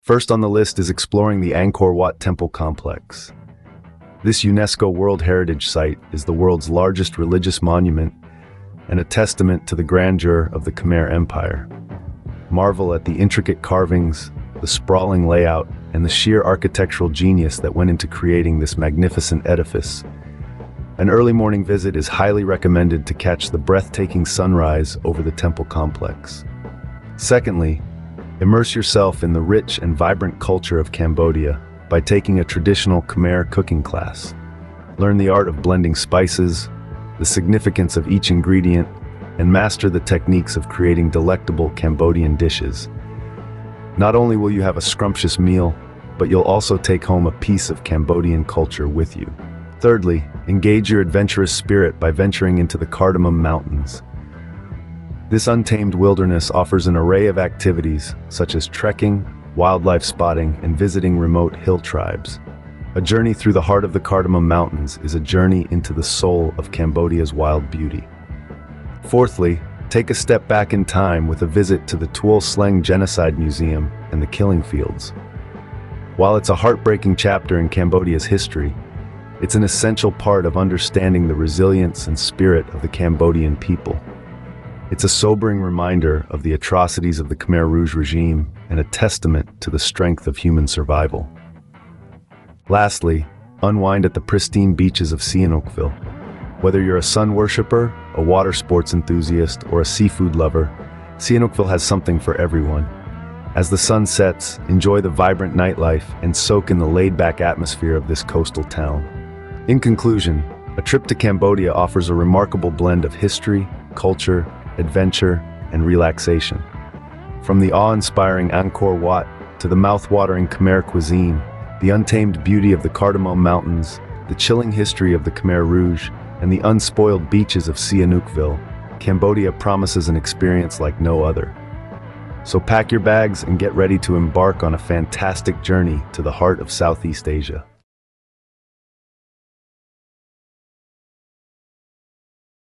First on the list is exploring the Angkor Wat Temple complex. This UNESCO World Heritage Site is the world's largest religious monument and a testament to the grandeur of the Khmer Empire. Marvel at the intricate carvings, the sprawling layout, and the sheer architectural genius that went into creating this magnificent edifice. An early morning visit is highly recommended to catch the breathtaking sunrise over the temple complex. Secondly, immerse yourself in the rich and vibrant culture of Cambodia by taking a traditional Khmer cooking class. Learn the art of blending spices, the significance of each ingredient, and master the techniques of creating delectable Cambodian dishes. Not only will you have a scrumptious meal, but you'll also take home a piece of Cambodian culture with you. Thirdly, engage your adventurous spirit by venturing into the Cardamom Mountains. This untamed wilderness offers an array of activities such as trekking, wildlife spotting, and visiting remote hill tribes. A journey through the heart of the Cardamom Mountains is a journey into the soul of Cambodia's wild beauty. Fourthly, take a step back in time with a visit to the Tuol Sleng Genocide Museum and the Killing Fields. While it's a heartbreaking chapter in Cambodia's history, it's an essential part of understanding the resilience and spirit of the Cambodian people. It's a sobering reminder of the atrocities of the Khmer Rouge regime and a testament to the strength of human survival. Lastly, unwind at the pristine beaches of Sihanoukville. Whether you're a sun worshiper, a water sports enthusiast, or a seafood lover, Sihanoukville has something for everyone. As the sun sets, enjoy the vibrant nightlife and soak in the laid-back atmosphere of this coastal town. In conclusion, a trip to Cambodia offers a remarkable blend of history, culture, adventure, and relaxation. From the awe-inspiring Angkor Wat to the mouth-watering Khmer cuisine, the untamed beauty of the Cardamom Mountains, the chilling history of the Khmer Rouge, and the unspoiled beaches of Sihanoukville, Cambodia promises an experience like no other. So pack your bags and get ready to embark on a fantastic journey to the heart of Southeast Asia.